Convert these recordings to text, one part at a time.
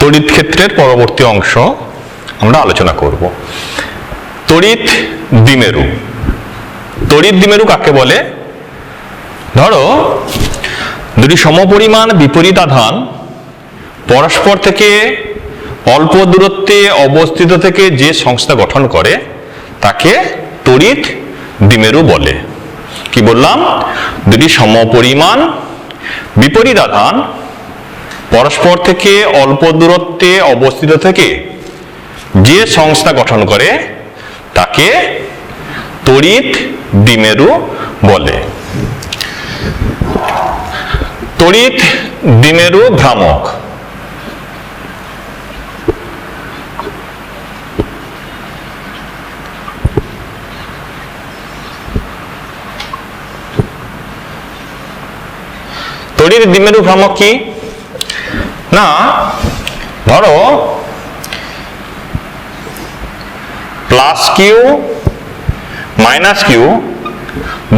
তড়িৎ ক্ষেত্রের পরবর্তী অংশ আমরা আলোচনা করব। তড়িৎ দ্বিমেরু। তড়িৎ দ্বিমেরু কাকে বলে? ধরো দুটি সমপরিমাণ বিপরীত আধান পরস্পর থেকে অল্প দূরত্বে অবস্থিত থেকে যে সংস্থা গঠন করে তাকে তড়িৎ দ্বিমেরু বলে। কি বললাম? দুটি সমপরিমাণ বিপরীত আধান পরস্পর থেকে অল্প দূরত্বে অবস্থিত থেকে যে সংস্থা গঠন করে তাকে তড়িৎ দ্বিমেরু বলে। তড়িৎ দ্বিমেরু ভ্রামক। তড়িৎ দ্বিমেরু ভ্রামক কি না, ধরো প্লাস কিউ মাইনাস কিউ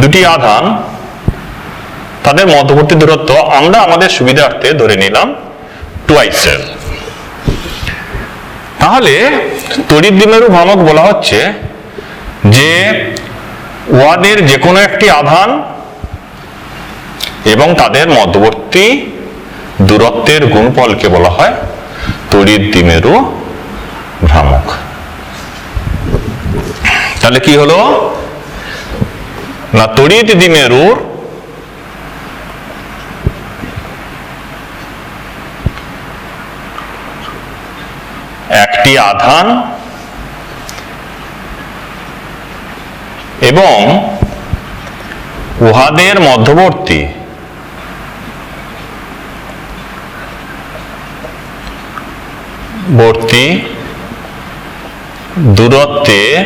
দুটি আধান, তাদের মধ্যবর্তী দূরত্ব আমরা আমাদের সুবিধার্থে ধরে নিলাম 2l। তাহলে তড়িৎ দ্বিমেরু ভ্রামক বলা হচ্ছে যে উহাদের যে কোনো একটি আধান এবং তাদের মধ্যবর্তী দূরত্বের গুণফলকে বলা হয় তড়িৎ দ্বিমেরু ভ্রামক। তাহলে কি হলো না, তড়িৎ দ্বিমেরুর একটি আধান এবং উহাদের মধ্যবর্তী দূরত্বের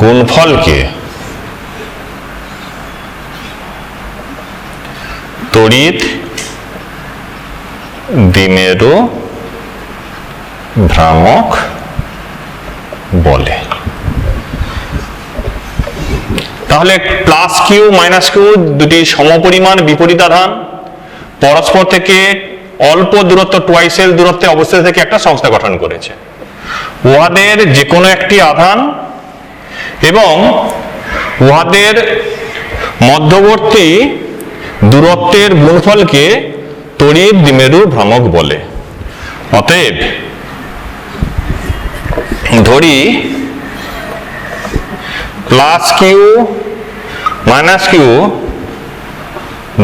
গুণফলকে তড়িৎ দ্বিমেরু ভ্রামক বলে। তাহলে প্লাস কিউ মাইনাস কিউ দুটি সমপরিমাণ বিপরীত আধান পরস্পর থেকে অল্প দূরত্ব 2l দূরত্বে অবস্থিত থেকে একটা সংস্থা গঠন করেছে। উহাদের যে কোনো একটি আধান এবং উহাদের মধ্যবর্তী দূরত্বের গুণফলকে তড়িৎ দ্বিমেরু ভ্রামক বলে। অতএব ধরি প্লাস কিউ মাইনাস কিউ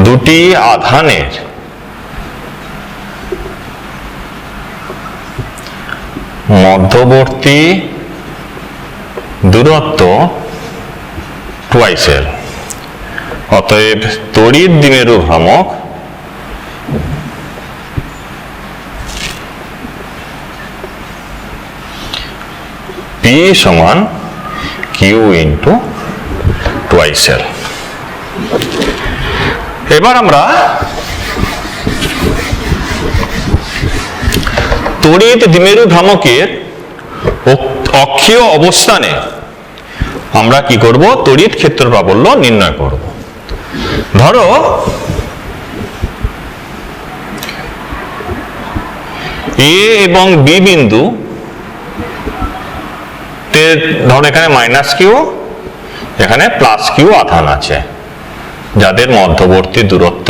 দুটি আধানের মধ্যবর্তী দূরত্ব 2l। অতএব তড়িৎ দ্বিমেরু ভ্রামক P সমান Q ইন্টু 2l। এবার আমরা তড়িৎ দ্বিমেরু ভ্রামকের অক্ষীয় অবস্থানে আমরা কি করব? তড়িৎ ক্ষেত্র প্রাবল্য নির্ণয় করব। ধরো এ এবং বি বিন্দু, ধরো এখানে মাইনাস কিউ এখানে প্লাস কিউ আধান আছে যাদের মধ্যবর্তী দূরত্ব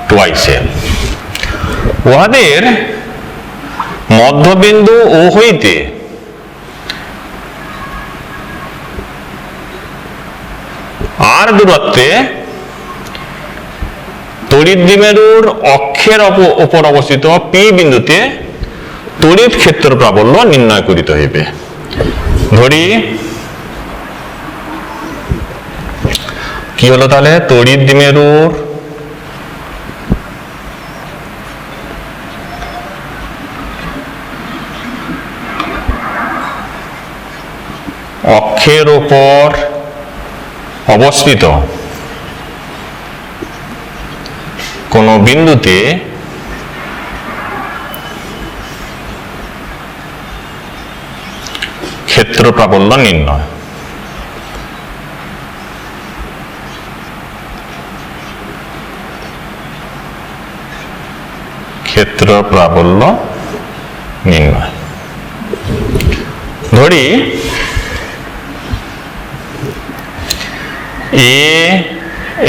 2l। উহাদের মধ্যবিন্দু ও হইতে আর দূরত্বে তড়িৎ দ্বিমেরুর অক্ষের উপর অবস্থিত পি বিন্দুতে তড়িৎ ক্ষেত্র প্রাবল্য নির্ণয় করিতে হইবে। ধরি কি হলো তাহলে, তড়িৎ দ্বিমেরুর অক্ষের উপর অবস্থিত কোন বিন্দুতে ক্ষেত্র প্রাবল্য নির্ণয়। ক্ষেত্র প্রাবল্য নির্ণয়। ধরি এ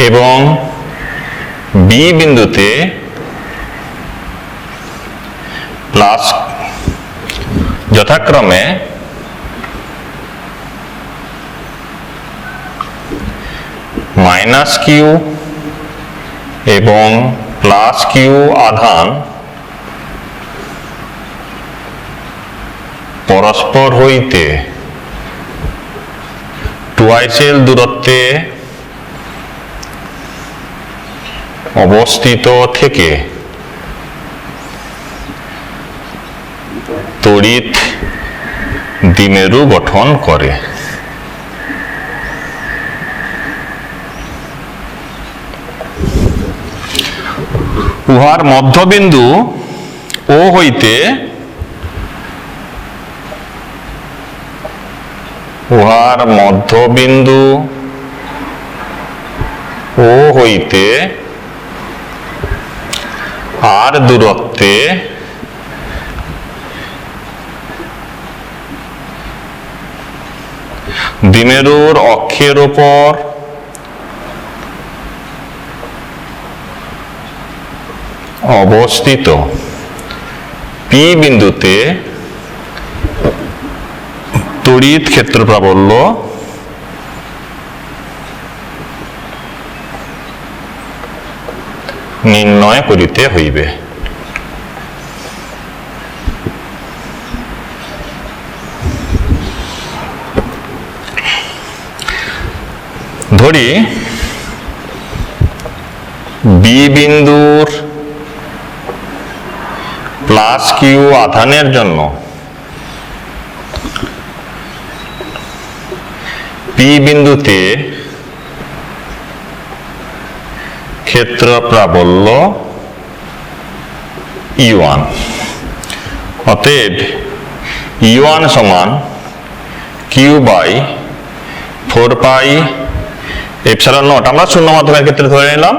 এবং বি বিন্দুতে প্লাস যথাক্রমে মাইনাস কিউ এবং প্লাস কিউ আধান পরস্পর হইতে টুয়াইসেল দূরত্বে অবস্থিত থেকে তড়িৎ দ্বিমেরু গঠন করে। উহার মধ্যবিন্দু ও হইতে আর দূরত্বে দ্বিমেরুর অক্ষের উপর অবস্থিত পি বিন্দুতে তড়িৎ ক্ষেত্র প্রাবল্য নির্ণয় করিতে হইবে। ধরি বি বিন্দুর প্লাস কিউ আধানের জন্য পি বিন্দুতে ক্ষেত্র প্রাবল্য E1, অতএব E1 সমান Q by 4 pi epsilon naught. আমরা শূন্য মাধ্যমের ক্ষেত্রে ধরে নিলাম।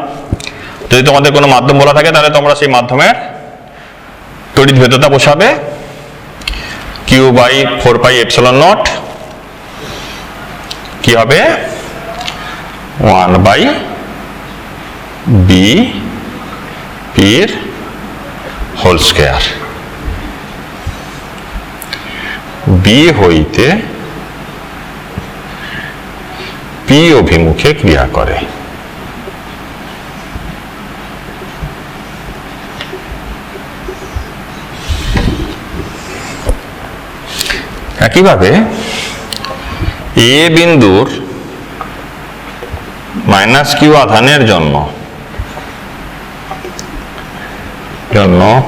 যদি তোমাদের কোনো মাধ্যম বলা থাকে তাহলে তোমরা সেই মাধ্যমের তড়িৎ ভেদ্যতা বসাবে, q by 4 pi epsilon naught কি হবে 1 বাই বি পির হোল স্কয়ার। বি হইতে পি অভিমুখে ক্রিয়া করে। একইভাবে এ বিন্দুর মাইনাস কিউ আধানের জন্য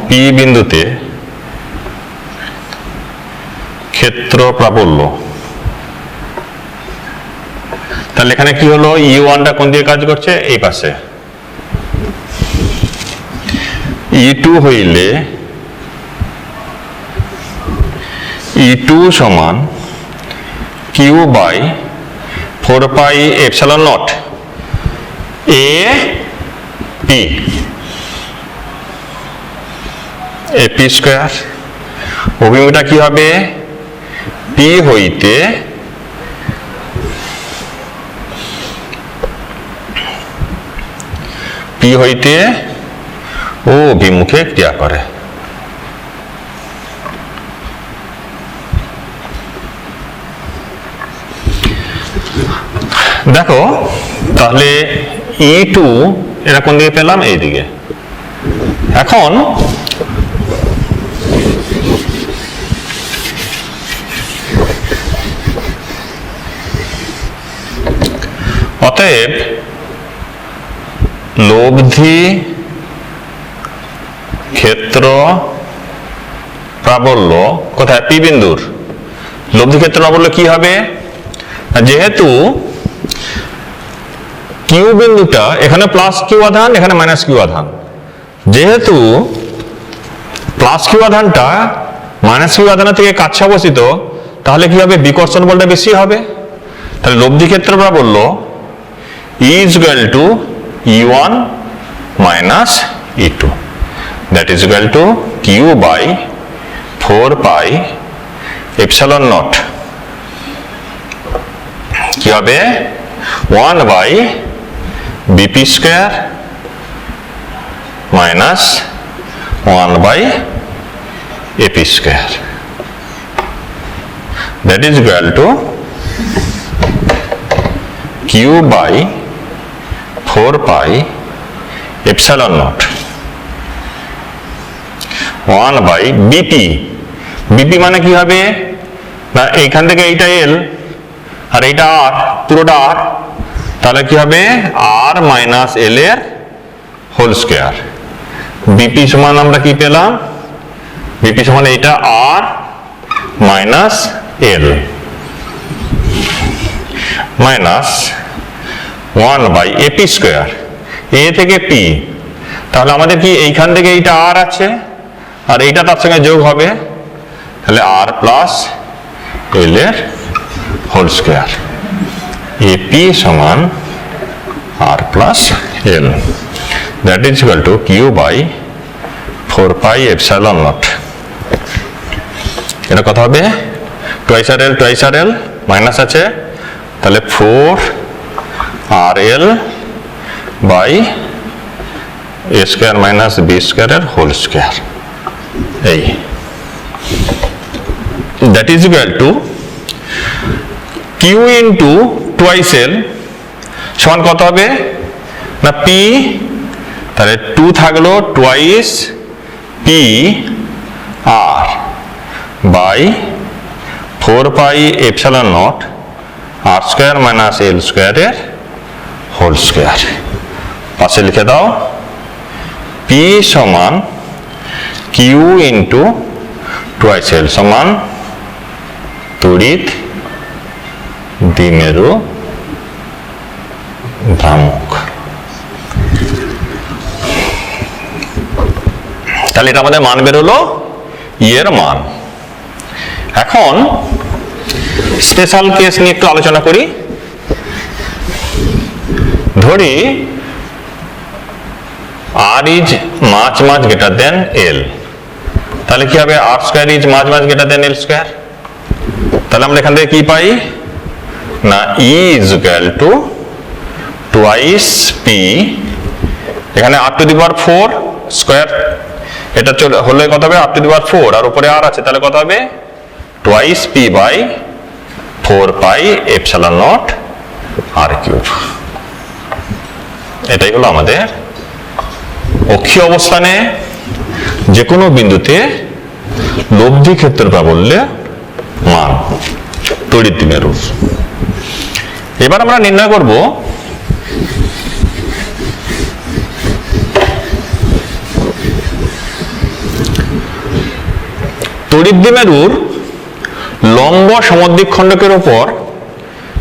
পি বিন্দুতে ক্ষেত্র প্রাবল্য, তাহলে এখানে কি হলো E1টা কোন দিকে কাজ করছে? এই পাশে। E2 হইলে E2 সমান Q by 4 pi epsilon naught a p square. অভিমুখটা কি হবে? পি হইতে ও অভিমুখে ক্রিয়া করে। দেখো তাহলে E2 এটা কোন দিকে পেলাম? এই দিকে। এখন অতএব লব্ধি ক্ষেত্র প্রাবল্য কোথায়? পি বিন্দুর লব্ধি ক্ষেত্র প্রাবল্য কি হবে? যেহেতু কিউ বিন্দুটা এখানে প্লাস কিউ আধান, এখানে মাইনাস কিউ আধান, যেহেতু প্লাস কিউ আধানটা মাইনাস কিউ আধানের থেকে কাছে অবস্থিত, তাহলে কি হবে? বিকর্ষণ বলটা বেশি হবে। তাহলে লব্ধি ক্ষেত্র প্রাবল্য E = E1 - E2। That is equal to q by 4 pi epsilon naught কি হবে 1 by BP square minus 1 by AP square that is equal to q by 4 pi epsilon naught 1 by bp bp মানে কি হবে না এইখান থেকে এইটা l আর এইটা r পুরোটা r তাহলে কি হবে r মাইনাস l এর হোল স্কয়ার bp সমান আমরা কি পেলাম bp সমান এইটা r minus l minus 1 by AP square a থেকে p তাহলে আমাদের কি এইখান থেকে এইটা r আছে আর এইটা তার সঙ্গে যোগ হবে তাহলে r প্লাস l এর হোল স্কয়ার ap সমান r plus l that is equal to q by 4 pi epsilon naught এটা কত হবে টুয়াইস আর এল মাইনাস আছে তাহলে 4 আর l by a square minus b স্কয়ারের হোল স্কয়ার এই that is equal to q into twice l সমান কত হবে না পি তাহলে 2 থাকলো twice p r by 4 pi epsilon naught r square minus l স্কয়ারের হোল স্কয়ার পাশে লিখে দাও পি সমান কিউ ইন্টু টুয়াইস এল সমান তড়িৎ দ্বিমেরু ভ্রামক তাহলে এটা আমাদের মান বেরোলো এর মান এখন স্পেশাল কেস নিয়ে একটু আলোচনা করি ধরি r is much greater than l তাহলে কি হবে r square is much greater than l square তাহলে আমরা এখান থেকে কি পাই না e is equal two twice p এখানে r two the power 4 square এটা হলে কত হবে r টু দি পাওয়ার 4 আর উপরে r আছে তাহলে কত হবে twice p by 4 pi epsilon naught r cube এটাই হলো আমাদের অক্ষীয় অবস্থানে যে কোনো বিন্দুতে লব্ধি ক্ষেত্র প্রাবল্যের মান তড়িৎ দ্বিমেরুর এবার আমরা নির্ণয় করব তড়িৎ দ্বিমেরুর লম্ব সমদ্বিখণ্ডকের উপর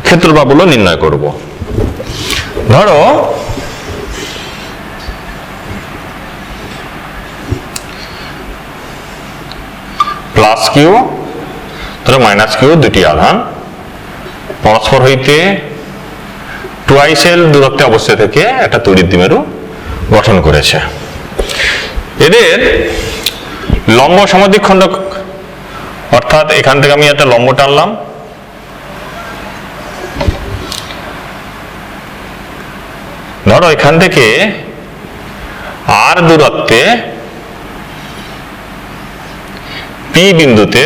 ক্ষেত্র প্রাবল্য নির্ণয় করব ধরো প্লাস কিউ ধরো মাইনাস কিউ দুটি আধান পরস্পর হইতে টুয়াইস এল দূরত্বে অবস্থা থেকে একটা তড়িৎ দ্বিমেরু গঠন করেছে এদের লম্ব সমদ্বিখণ্ডক অর্থাৎ এখান থেকে আমি একটা লম্ব টানলাম ধরো এখান থেকে আর দূরত্বে পি বিন্দুতে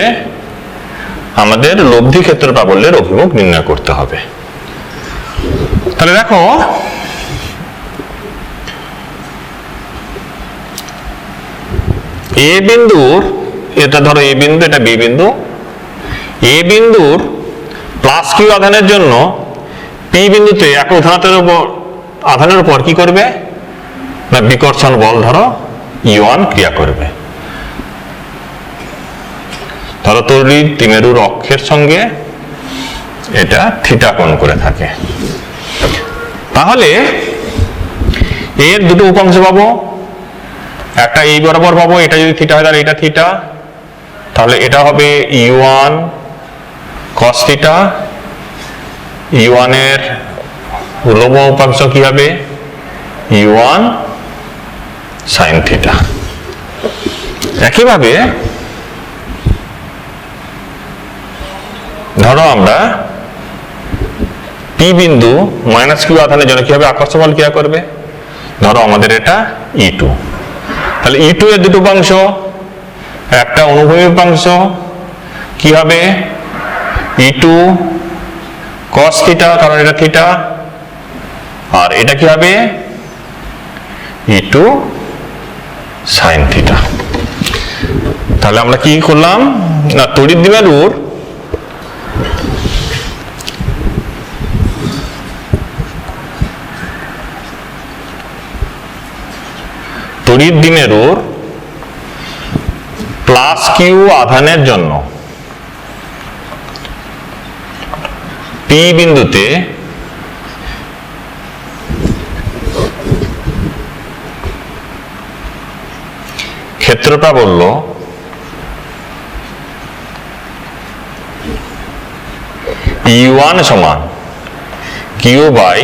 আমাদের লব্ধি ক্ষেত্র প্রাবল্যের অভিমুখ নির্ণয় করতে হবে তাহলে দেখো এ বিন্দুর এটা ধরো এ বিন্দু এটা বি বিন্দু এ বিন্দুর প্লাস কিউ আধানের জন্য পি বিন্দুতে একক আধানের উপর কি করবে না বিকর্ষণ বল ধরো E1 ক্রিয়া করবে ধরো তড়িৎ দ্বিমেরুর অক্ষের সঙ্গে এটা থিটা কোণ করে থাকে তাহলে এর দুটো উপাংশ পাবো একটা এই বরাবর পাবো এটা যদি থিটা হয় তাহলে এটা থিটা তাহলে এটা হবে E1 cos থিটা E1 এর উলম্ব উপাংশ কি হবে E1 sin থিটা একইভাবে ধরো আমরা পি বিন্দু মাইনাস কিউ আধানের জন্য কিভাবে আকর্ষণ বল ক্রিয়া করবে, ধরো আমাদের এটা E2, তাহলে E2 এর দুটো উপাংশ, একটা অনুভূমিক উপাংশ কি হবে E2 cos থিটা, কারণ এটা থিটা, আর এটা কি হবে E2 sin থিটা। তাহলে আমরা কি করলাম না, তড়িৎ দ্বিমেরুর প্লাস কিউ আধানের জন্য পি বিন্দুতে ক্ষেত্র প্রাবল্য E1 সমান Q by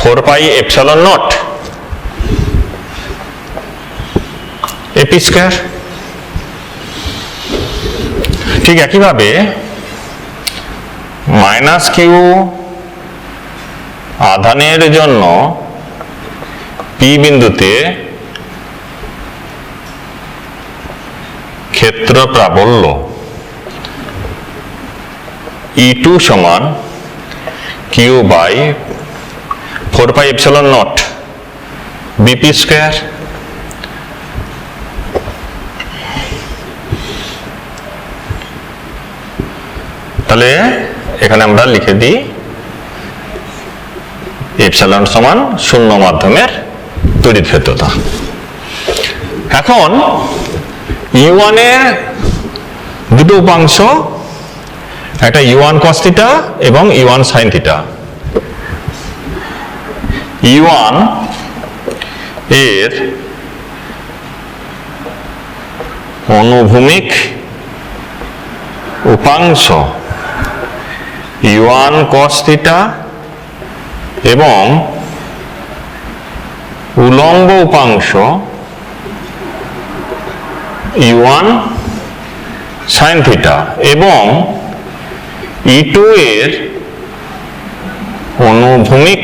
4 pi epsilon naught AP square. ঠিক একইভাবে মাইনাস কিউ আধানের জন্য পি বিন্দুতে ক্ষেত্র প্রাবল্য E2 সমান Q by 4 pi epsilon naught BP square. তাহলে এখানে আমরা লিখে দিই এপসাইলন সমান শূন্য মাধ্যমের তড়িৎ ভেদ্যতা। এখন E1 এর দুটো উপাংশ, একটা E1 cos থিটা এবং E1 sin থিটা। E1 এর অনুভূমিক উপাংশ E1 cos থিটা এবং উলম্ব উপাংশ E1 sin থিটা, এবং E2 এর অনুভূমিক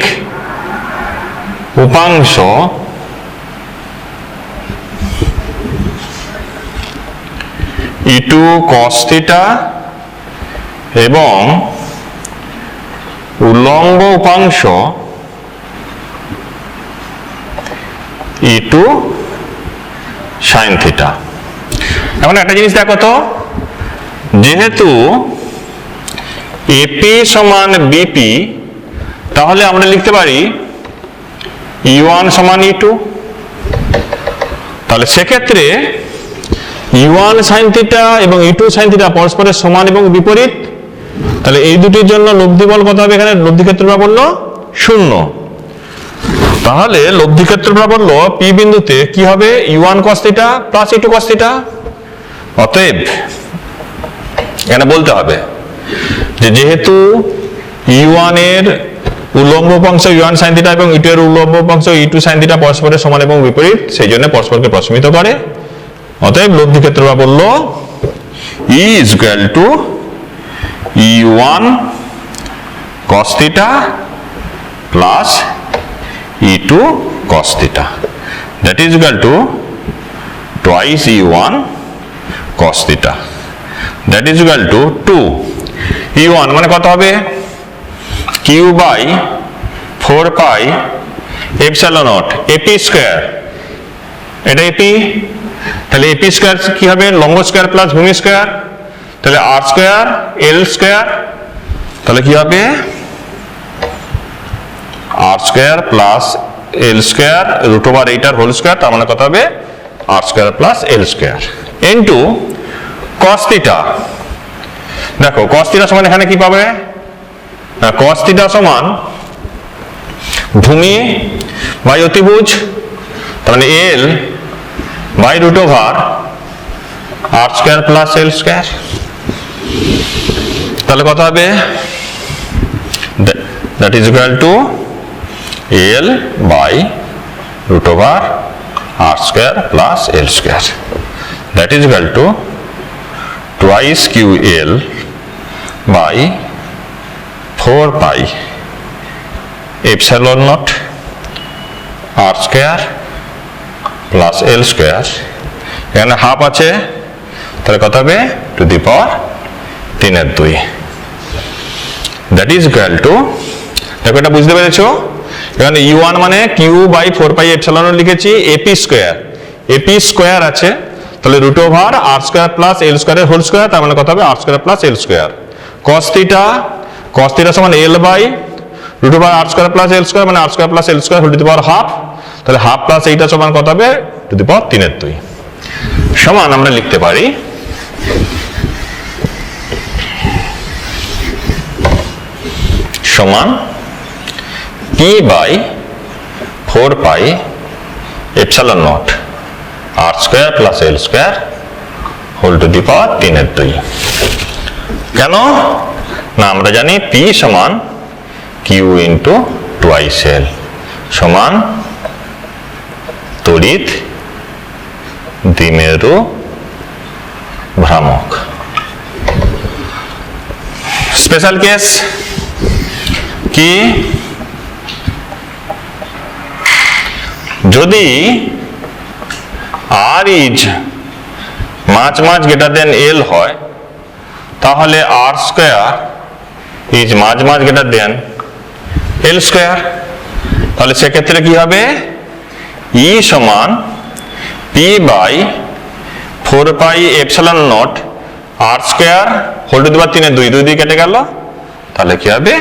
উপাংশ E2 cos থিটা এবং উলম্ব উপাংশ E2 sin থিটা। এখন একটা জিনিস দেখো তো, যেহেতু এপি সমান বিপি, তাহলে আমরা লিখতে পারি E1 সমান E2। তাহলে সেক্ষেত্রে E1 sin থিটা এবং E2 sin থিটা পরস্পরের সমান এবং বিপরীত, তাহলে এই দুটির জন্য লব্ধি বল কত হবে, এখানে লব্ধি ক্ষেত্র প্রাবল্য 0। তাহলে লব্ধি ক্ষেত্র প্রাবল্য পি বিন্দুতে কি হবে E1 cos theta plus E2 cos theta. অতএব এখানে বলতে হবে যে যেহেতু E1 এর উলম্ব উপাংশ E1 sin থিটা এবং E2 এর উলম্ব উপাংশ E2 sin থিটা পরস্পরের সমান এবং বিপরীত, সেই জন্য পরস্পরকে প্রশমিত করে। অতএব লব্ধি ক্ষেত্র প্রাবল্য E is equal to E1 cos theta plus E2 cos theta, that is equal to twice E1 cos theta, that is equal to 2 E1 মানে কত হবে q by 4 pi epsilon naught AP square, এটা AP, তাহলে AP square কি হবে লম্ব square plus ভূমি square, তাহলে আর স্কয়ার এল স্কয়ার, তাহলে কি হবে r square plus l square root over 8 whole square, তার মানে কত হবে r square plus l square into cos theta. দেখো cos থিটা সমান এখানে কি পাবে, cos থিটা সমান ভূমি বাই অতিভুজ, তার মানে l by root over r square plus l square, তাহলে কত হবে that is equal to L by root over r square plus l square. That is equal to twice ql by 4 pi epsilon naught r square plus l square. এখানে half আছে, তাহলে কত হবে to the power 3/2. That is equal to, দেখো এটা বুঝতে পেরেছো, এখানে u1 মানে q বাই 4 পাই এপসাইলন লিখেছি, এপি স্কোয়ার আছে, তাহলে root over r square plus l স্কোয়ারের হোল স্কোয়ার, তার মানে কত হবে r square plus l square. cos theta সমান l by root over r square plus l square, মানে r square plus l square whole to the power half, তাহলে half plus এইটা সমান কত হবে টু দি পাওয়ার 3/2. সমান আমরা লিখতে পারি সমান p by 4 pi epsilon naught r square plus l square whole to the power 3/2. কেন না, আমরা জানি p সমান q ইন্টু টুয়াইস l সমান তড়িৎ দ্বিমেরু ভ্রামক. স্পেশাল কেস কি, যদি r is much greater than l হয়, তাহলে r square is much greater than l square. তাহলে সেক্ষেত্রে কি হবে, E সমান p by 4 pi epsilon naught r square whole to the power 3/2, 2 দিয়ে কেটে গেল, তাহলে কি হবে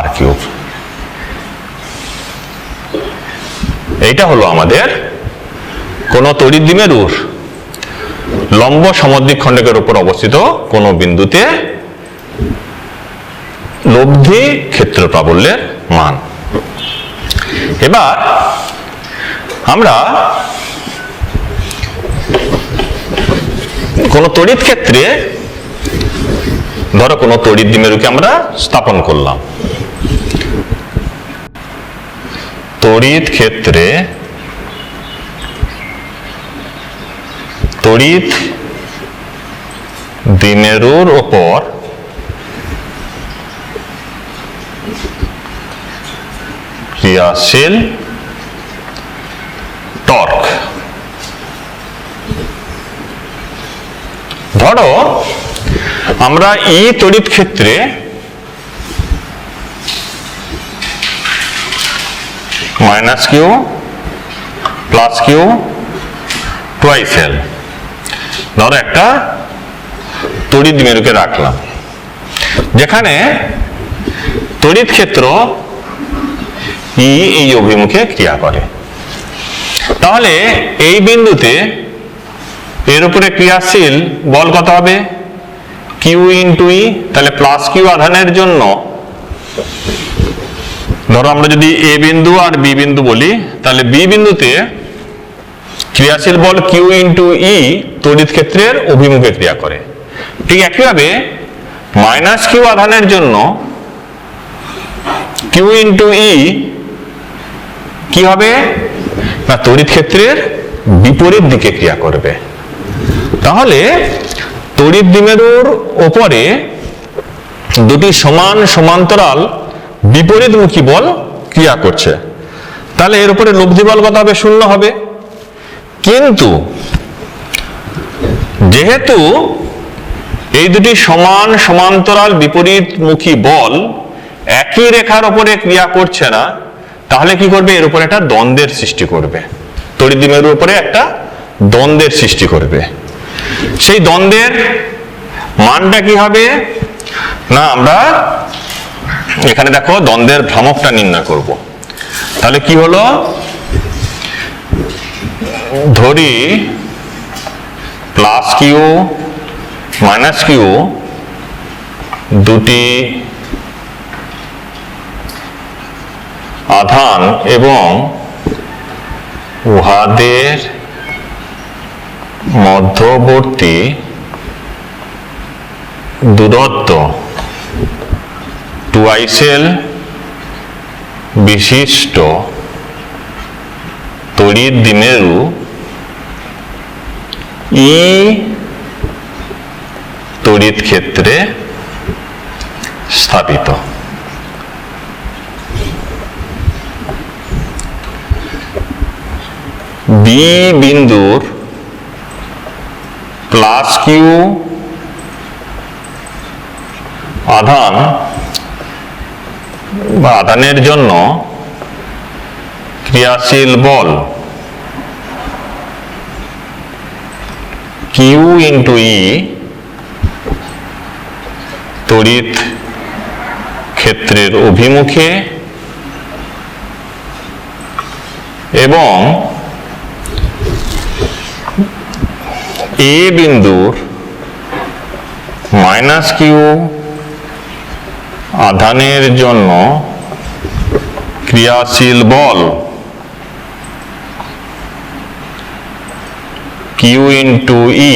r কিউব. এইটা হলো আমাদের কোন তড়িৎ দ্বিমেরুর লম্ব সমদ্বিখণ্ডকের উপর অবস্থিত কোন বিন্দুতে লব্ধি ক্ষেত্র প্রাবল্যের মান. এবার আমরা কোন তড়িৎ ক্ষেত্রে, ধরো কোন তড়িৎ দ্বিমেরুকে আমরা স্থাপন করলাম, তড়িৎ ক্ষেত্রে তড়িৎ দ্বিমেরুর উপর ক্রিয়াশীল টর্ক. ধরো আমরা ই তড়িৎ ক্ষেত্রে minus q plus q twice l, ধরো একটা তড়িৎ দ্বিমেরুকে রাখলাম, যেখানে তড়িৎ ক্ষেত্র ই এই অভিমুখে ক্রিয়া করে. তাহলে এই বিন্দুতে এর উপরে ক্রিয়াশীল বল কত হবে কিউ ইন্টু ই. তাহলে প্লাস কিউ আধানের জন্য, ধরো আমরা যদি এ বিন্দু আর বি বিন্দু বলি, তাহলে বি বিন্দুতে ক্রিয়াশীল বল কিউ ইন্টু ই তড়িৎ ক্ষেত্রের অভিমুখে ক্রিয়া করে. ঠিক একইভাবে মাইনাস কিউ আধানের জন্য কিউ ইন্টু ই কি হবে না, তড়িৎ ক্ষেত্রের বিপরীত দিকে ক্রিয়া করবে. তাহলে তড়িৎ দ্বিমেরুর উপরে দুটি সমান্তরাল বিপরীতমুখী বল ক্রিয়া করছে, তাহলে এর উপরে লব্ধি বল কত হবে, 0 হবে. কিন্তু যেহেতু এই দুটি সমান্তরাল বিপরীতমুখী বল একই রেখার উপরে ক্রিয়া করছে না, তাহলে কি করবে, এর উপরে একটা দ্বন্দ্বের সৃষ্টি করবে, তড়িৎ দ্বিমেরুর উপরে একটা দ্বন্দ্বের সৃষ্টি করবে. সেই দ্বন্দ্বের মানটা কি হবে না, আমরা এখানে দেখো দ্বন্দ্বের ভ্রামকটা নির্ণয় করব. তাহলে কি হলো, ধরি প্লাস কিউ মাইনাস কিউ দুটি আধান এবং উহাদের মধ্যবর্তী দূরত্ব টুয়াইস এল বিশিষ্ট তড়িৎ দ্বিমেরু ই তড়িৎ ক্ষেত্রে স্থাপিত। বি বিন্দুর প্লাস কিউ আধান বা আধানের জন্য ক্রিয়াশীল বল কিউ ইন্টু ই তড়িৎ ক্ষেত্রের অভিমুখে এবং এ বিন্দুর মাইনাস কিউ আধানের জন্য ক্রিয়াশীল বল কিউ ইন্টু ই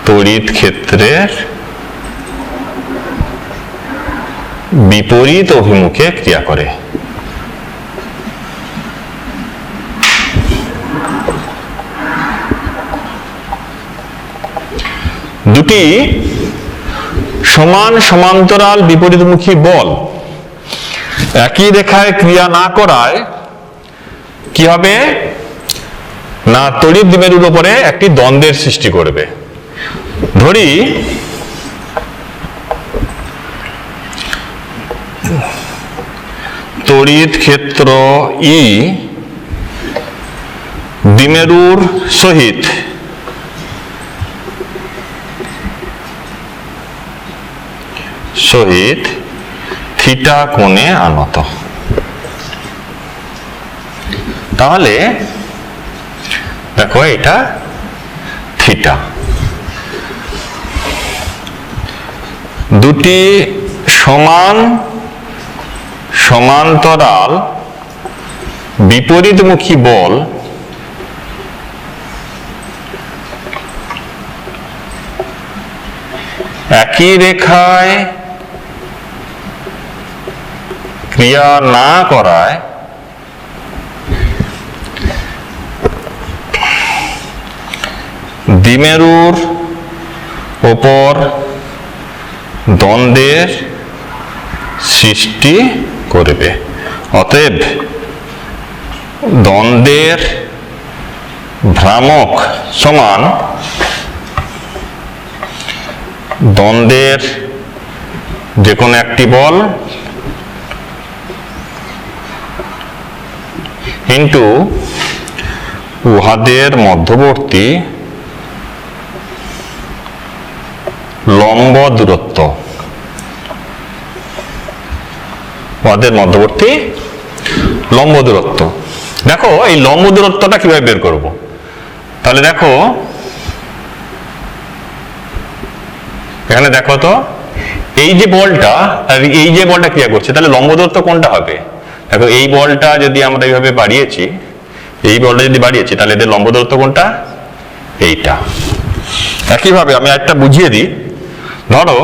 তড়িৎ ক্ষেত্রের বিপরীত অভিমুখে ক্রিয়া করে। দুটি সমান সমান্তরাল বিপরীতমুখী বল একই রেখায় ক্রিয়া না করায় কি হবে না তড়িৎ দ্বিমেরুর উপরে একটি দ্বন্দ্বের সৃষ্টি করবে। ধরি তড়িৎ ক্ষেত্র ই দ্বিমেরুর সহিত থিটা কোণে আনত। তাহলে দেখো এটা থিটা। দুটি সমান সমান্তরাল বিপরীতমুখী বল একই রেখায় ক্রিয়া না করায় দ্বিমেরুর উপর দ্বন্দ্বের সৃষ্টি করবে। অতএব দ্বন্দ্বের ভ্রামক সমান দ্বন্দ্বের যে কোনো একটি বল ইন্টু উহাদের মধ্যবর্তী লম্ব দূরত্ব। উহাদের মধ্যবর্তী লম্ব দূরত্ব। দেখো এই লম্ব দূরত্বটা কিভাবে বের করব? তাহলে দেখো এখানে দেখো তো এই যে বলটা আর এই যে বলটা ক্রিয়া করছে, তাহলে লম্ব দূরত্ব কোনটা হবে? দেখো এই বলটা যদি আমরা এইভাবে বাড়িয়েছি, এই বলটা যদি বাড়িয়েছি, তাহলে এদের লম্ব দূরত্ব কোনটা? এইটা। একইভাবে আমি একটা বুঝিয়ে দিই। ধরো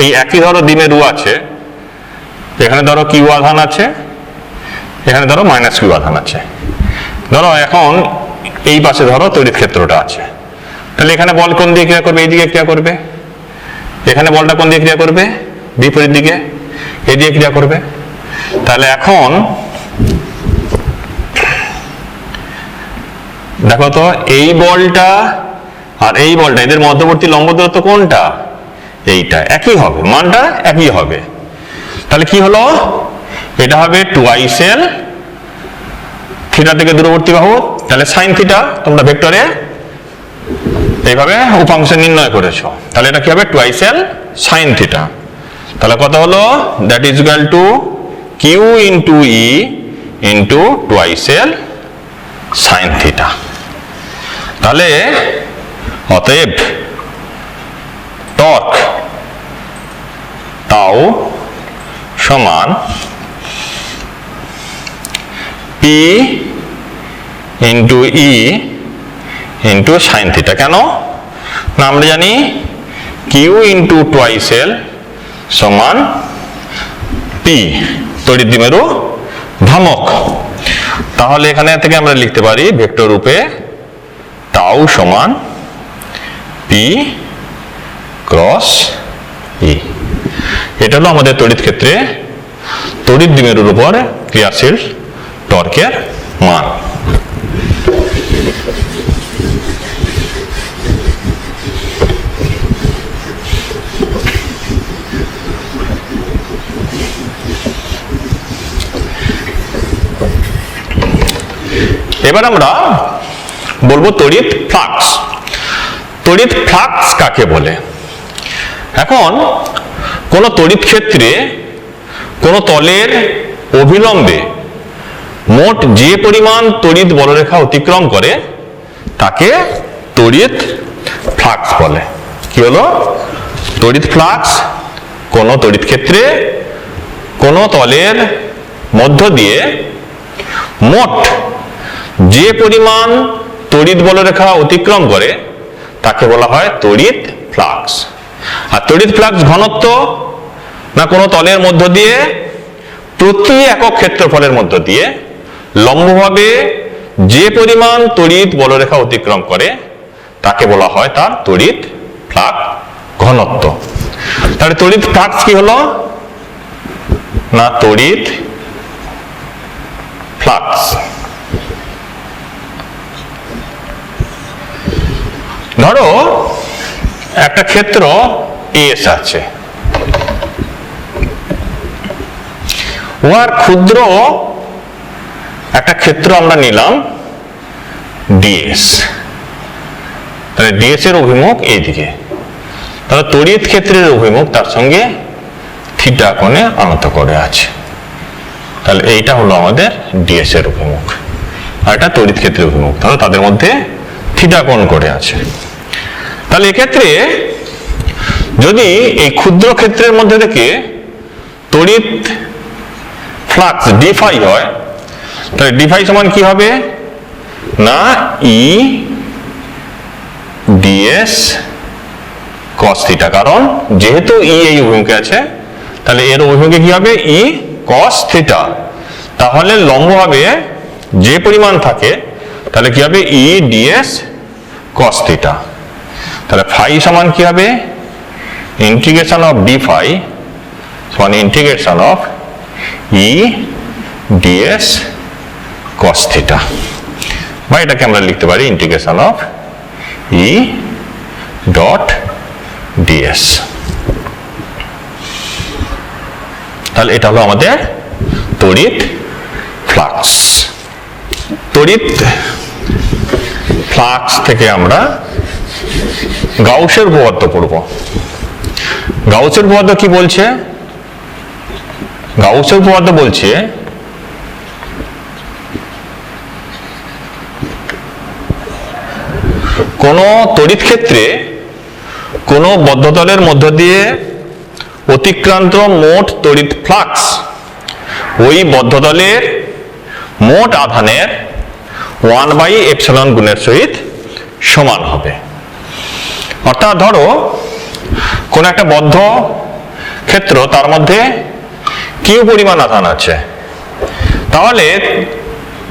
এই একই ধরো দ্বিমেরু আছে, এখানে ধরো কিউ আধান আছে, এখানে ধরো মাইনাস কিউ আধান আছে। ধরো এখন এই পাশে ধরো তড়িৎ ক্ষেত্রটা আছে, তাহলে এখানে বল কোন দিকে ক্রিয়া করবে? এই দিকে ক্রিয়া করবে। এখানে বলটা কোন দিকে ক্রিয়া করবে? বিপরীত দিকে, এই দিকে ক্রিয়া করবে। তাহলে এখন দেখো তো এই বলটা আর এই বলটা এদের মধ্যবর্তী লম্ব দূরত্ব কোনটা? এইটা। একই হবে, মানটা একই হবে। তাহলে কি হলো? এটা হবে 2l থিটা থেকে দূরবর্তী বাহু, তাহলে সাইন থিটা তোমরা ভেক্টরে এইভাবে উপাংশ নির্ণয় করেছো। তাহলে এটা কি হবে? 2l sine theta. তাহলে কত হলো? That is equal to q into E into 2l sine theta. তাহলে অতএব টর্ক টাউ সমান p into E into sine theta. কেন না আমরা জানি কিউ ইন্টু 2l সমান পি তড়িৎ দ্বিমেরু ভ্রামক। তাহলে এখানে থেকে আমরা লিখতে পারি ভেক্টর রূপে টাউ সমান পি ক্রস ই। এটা হলো আমাদের তড়িৎ ক্ষেত্রে তড়িৎ দ্বিমেরুর উপর ক্রিয়াশীল টর্কের মান। এবার আমরা বলবো তড়িৎ ফ্লাক্স। তড়িৎ ফ্লাক্স কাকে বলে? এখন কোন তড়িৎ ক্ষেত্রে কোন তলের অভিলম্বে মোট যে পরিমাণ তড়িৎ বলরেখা অতিক্রম করে তাকে তড়িৎ ফ্লাক্স বলে। কি হলো তড়িৎ ফ্লাক্স? কোন তড়িৎ ক্ষেত্রে কোন তলের মধ্য দিয়ে মোট যে পরিমাণ তড়িৎ বলরেখা অতিক্রম করে তাকে বলা হয় তড়িৎ ফ্লাক্স। আর তড়িৎ ফ্লাক্স ঘনত্ব না কোনো তলের মধ্য দিয়ে প্রতি একক ক্ষেত্রফলের মধ্য দিয়ে লম্বভাবে যে পরিমাণ তড়িৎ বলরেখা অতিক্রম করে তাকে বলা হয় তার তড়িৎ ফ্লাক্স ঘনত্ব। তাহলে তড়িৎ ফ্লাক্স কি হলো না তড়িৎ ফ্লাক্স ধরো একটা ক্ষেত্র এস আছে, উহার ক্ষুদ্র একটা ক্ষেত্র আমরা নিলাম ডিএস। তাহলে ডিএস এর অভিমুখ এইদিকে, তাহলে তড়িৎ ক্ষেত্রের অভিমুখ তার সঙ্গে থিটা কোণে আনত করে আছে। তাহলে এইটা হলো আমাদের ডিএস এর অভিমুখ আর এটা তড়িৎ ক্ষেত্রের অভিমুখ, তাহলে তাদের মধ্যে থিটা কোণ করে আছে। তাহলে এক্ষেত্রে যদি এই ক্ষুদ্র ক্ষেত্রের মধ্যে থেকে তড়িৎ ফ্লাক্স ডি ফাই হয়, তাহলে ডি ফাই সমান কি হবে না ই ডিএস কস থিটা, কারণ যেহেতু ই এই অভিমুখে আছে তাহলে এর অভিমুখে কি হবে ই কস থিটা। তাহলে লম্বভাবে যে পরিমাণ থাকে তাহলে কি হবে ই ডিএস কস থিটা। তাহলে ফাই সমান কি হবে ইন্টিগ্রেশন অফ ডি ফাই সমান integration of E ds cos theta, বা এটাকে আমরা লিখতে পারি integration of E dot DS. তাহলে এটা হলো আমাদের তড়িৎ ফ্লাক্স। তড়িৎ ফ্লাক্স থেকে আমরা গাউসের উপপাদ্য পড়ব। গাউসের উপপাদ্য কি বলছে? গাউসের উপপাদ্য বলছে কোন তড়িৎ ক্ষেত্রে কোন বদ্ধতলের মধ্য দিয়ে অতিক্রান্ত মোট তড়িৎ ফ্লাক্স ওই বদ্ধতলের মোট আধানের 1/ε গুণের সহিত সমান হবে। অর্থাৎ ধরো কোন একটা বদ্ধ ক্ষেত্র, তার মধ্যে কিউ পরিমাণ আধান আছে, তাহলে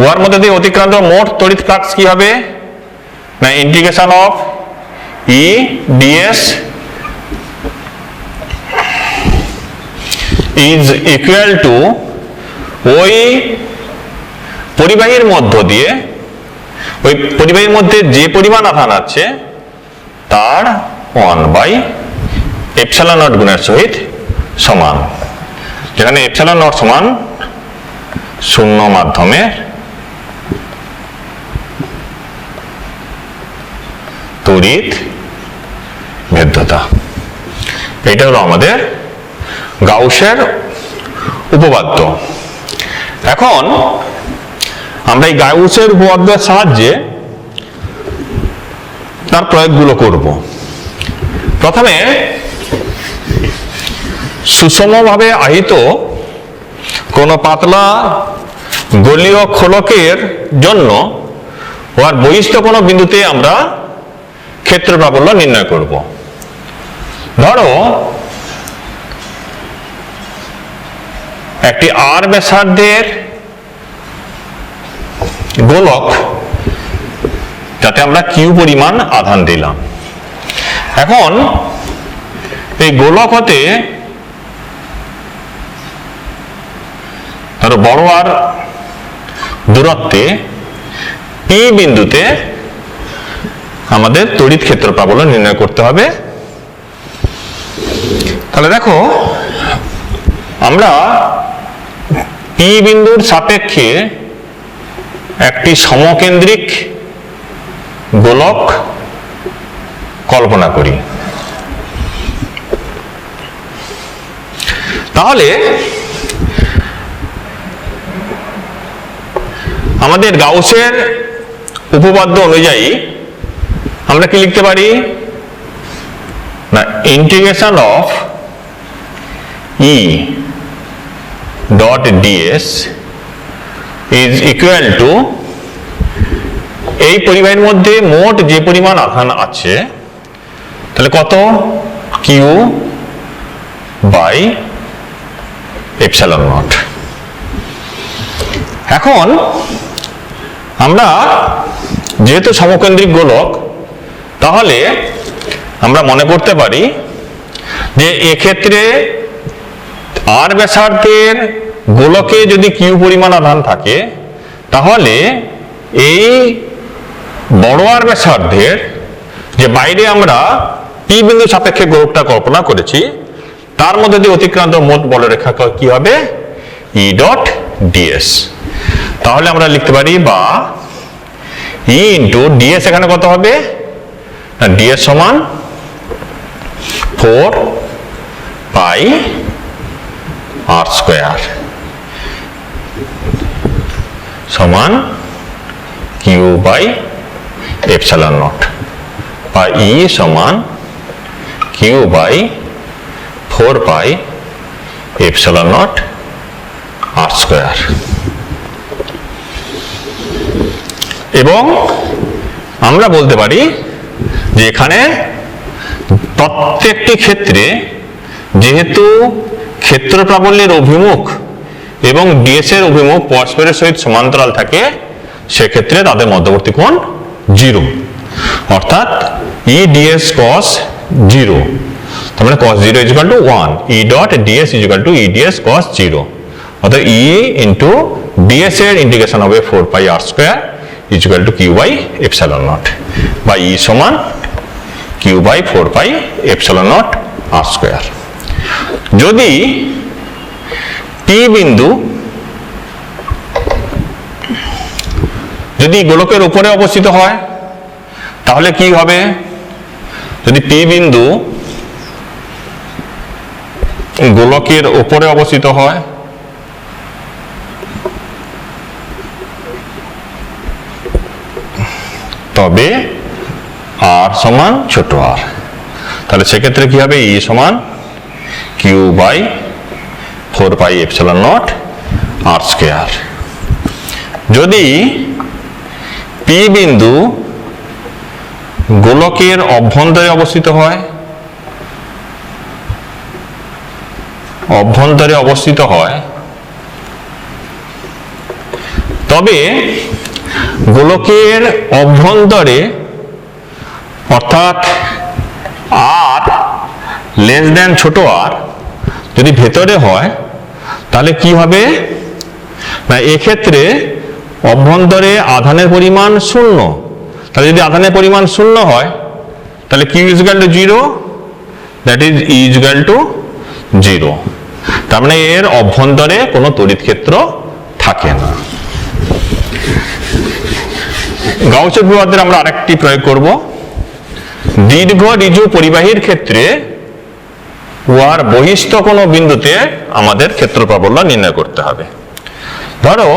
উহার মধ্যে দিয়ে অতিক্রান্ত মোট তড়িৎ ফ্লাক্স কি হবে না integration of E DS is equal two ওই পরিবাহীর মধ্য দিয়ে, ওই পরিবাহীর মধ্যে যে পরিমাণ আধান আছে তার 1/ε0 গুণের সহিত সমান, যেখানে ε0 সমান শূন্য মাধ্যমের তড়িৎ ভেদ্যতা। এটা হলো আমাদের গাউসের উপপাদ্য। এখন আমরা এই গাউসের উপপাদ্যের সাহায্যে তার প্রয়োগগুলো করব। প্রথমে সুষমভাবে আহিত কোন পাতলা গোলীয় খোলকের জন্য ওর বহিস্থ কোনো বিন্দুতে আমরা ক্ষেত্র প্রাবল্য নির্ণয় করব। ধরো একটি আর ব্যাসার্ধের গোলক যাতে আমরা কিউ পরিমাণ আধান দিলাম। এখন এই গোলক হতে ধরো বড় আর দূরত্বে পি বিন্দুতে আমাদের তড়িৎ ক্ষেত্র প্রাবল্য নির্ণয় করতে হবে। তাহলে দেখো আমরা পি বিন্দুর সাপেক্ষে একটি সমকেন্দ্রিক গোলক কল্পনা করি। তাহলে আমাদের গাউসের উপপাদ্য অনুযায়ী আমরা কি লিখতে পারি না, integration of E dot DS is equal two এই পরিবাহীর মধ্যে মোট যে পরিমাণ আধান আছে তাহলে কত, কিউ বাই এপসাইলন নট। এখন আমরা যেহেতু সমকেন্দ্রিক গোলক, তাহলে আমরা মনে করতে পারি যে এক্ষেত্রে আর ব্যাসার্ধের গোলকে যদি কিউ পরিমাণ আধান থাকে, তাহলে এই বড় আর ব্যাসার্ধের যে বাইরে আমরা পি বিন্দু সাপেক্ষে গোলকটা কল্পনা করেছি তার মধ্যে দিয়ে অতিক্রান্ত মোট বলরেখা কি হবে, ই ডট ডিএস। তাহলে আমরা লিখতে পারি বা ই ইন্টু ডিএস, এখানে কত হবে না, ডিএস সমান 4 পাই আর স্কোয়ার সমান কিউ বাই এপসাইলন নট, বা ই সমান Q by 4 pi epsilon naught r square. এবং আমরা বলতে পারি যে এখানে প্রত্যেকটি ক্ষেত্রে যেহেতু ক্ষেত্র প্রাবল্যের অভিমুখ এবং ডিএস এর অভিমুখ পরস্পরের সহিত সমান্তরাল থাকে, সেক্ষেত্রে তাদের মধ্যবর্তী কোণ 0, অর্থাৎ ই ডিএস কস 0, তার মানে cos 0 equal to 1, E dot ds equal to E ds cos 0, অর্থাৎ ই ইন্টু ডিএস এর ইন্টিগ্রেশন হবে 4 pi r square equal to q by epsilon naught, বা ই সমান Q by 4 pi epsilon naught r square. যদি P বিন্দু যদি গোলকের উপরে অবস্থিত হয় তাহলে কি হবে, যদি পি বিন্দু গোলকের উপরে অবস্থিত হয় তবে আর সমান ছোট আর, তাহলে সেক্ষেত্রে কি হবে, ই সমান Q by 4 pi epsilon naught r square. যদি পি বিন্দু গোলকের অভ্যন্তরে অবস্থিত হয়, তবে গোলকের অভ্যন্তরে অর্থাৎ আর লেস দেন ছোট আর যদি ভেতরে হয় তাহলে কি হবে না, এক্ষেত্রে অভ্যন্তরে আধানের পরিমাণ 0, তাহলে যদি আধানের পরিমাণ 0 হয় তাহলে q is equal to 0, that is E is equal to 0, তার মানে এর অভ্যন্তরে কোনো তড়িৎ ক্ষেত্র থাকে না। গাউসের উপপাদ্যের আমরা আরেকটি প্রয়োগ করব, দীর্ঘ ঋজু পরিবাহীর ক্ষেত্রে উহার বহিস্থ কোনো বিন্দুতে আমাদের ক্ষেত্র প্রাবল্য নির্ণয় করতে হবে। ধরো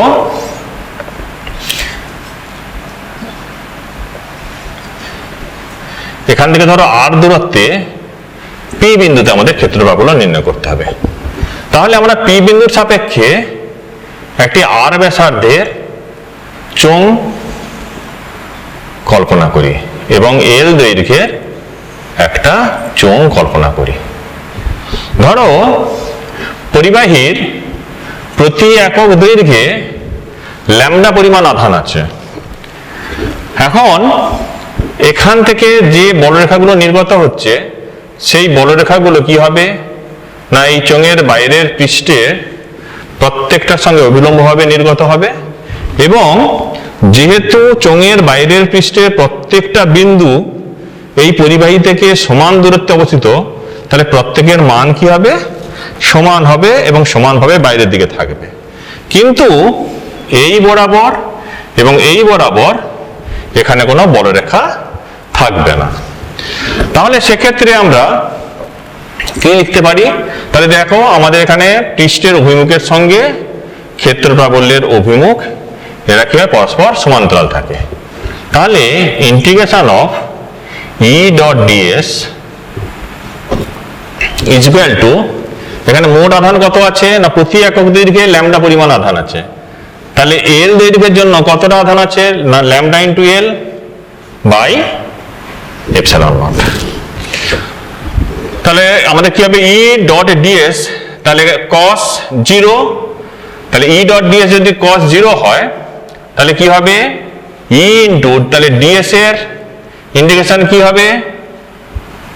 এখান থেকে ধরো আর দূরত্বে পি বিন্দুতে আমাদের ক্ষেত্র প্রাবল্য নির্ণয় করতে হবে। তাহলে আমরা পি বিন্দুর সাপেক্ষে একটি আর ব্যাসার্ধের চোঙ কল্পনা করি এবং এল দৈর্ঘ্যের একটা চোঙ কল্পনা করি। ধরো পরিবাহীর প্রতি একক দৈর্ঘ্যে ল্যামডা পরিমাণ আধান আছে। এখন এখান থেকে যে বলরেখাগুলো নির্গত হচ্ছে সেই বলরেখাগুলো কি হবে না এই চোঙের বাইরের পৃষ্ঠে প্রত্যেকটার সঙ্গে অভিলম্বভাবে নির্গত হবে, এবং যেহেতু চোঙের বাইরের পৃষ্ঠে প্রত্যেকটা বিন্দু এই পরিবাহী থেকে সমান দূরত্বে অবস্থিত, তাহলে প্রত্যেকের মান কি হবে, সমান হবে এবং সমানভাবে বাইরের দিকে থাকবে। কিন্তু এই বরাবর এবং এই বরাবর এখানে কোনো বলরেখা থাকবে না। তাহলে সেক্ষেত্রে আমরা কি লিখতে পারি? তাহলে দেখো আমাদের এখানে পৃষ্ঠের অভিমুখের সঙ্গে ক্ষেত্র প্রাবল্যের অভিমুখ এরা কি হয়, পরস্পর সমান্তরাল থাকে। তাহলে integration of E dot DS is equal two, এখানে মোট আধান কত আছে না প্রতি একক দৈর্ঘ্যে ল্যামডা পরিমাণ আধান আছে। তাহলে এল দৈর্ঘ্যের জন্য কতটা আধান আছে না lambda into L by epsilon naught. তাহলে আমাদের কি হবে ই ডট ডিএস, তাহলে কস 0, তাহলে ই ডট ডিএস যদি কস 0 হয় তাহলে কি হবে ই ইন্টু, তাহলে ডিএস এর ইন্টিগ্রেশন কি হবে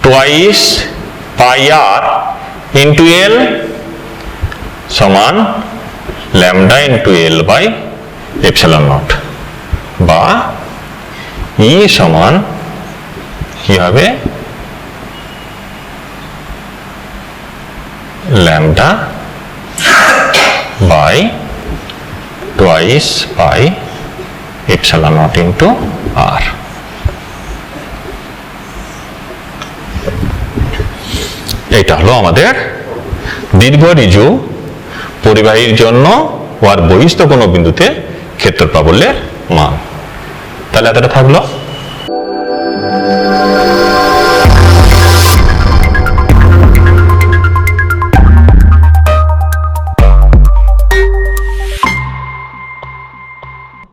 twice pi R into L সমান lambda into L by epsilon naught, বা ই সমান কি হবে lambda by twice by epsilon naught into R. এটা হলো আমাদের দীর্ঘ ঋজু পরিবাহীর জন্য ওয়ার বহিস্থ কোনো বিন্দুতে ক্ষেত্র প্রাবল্যের মান। তাহলে এতটা থাকলো।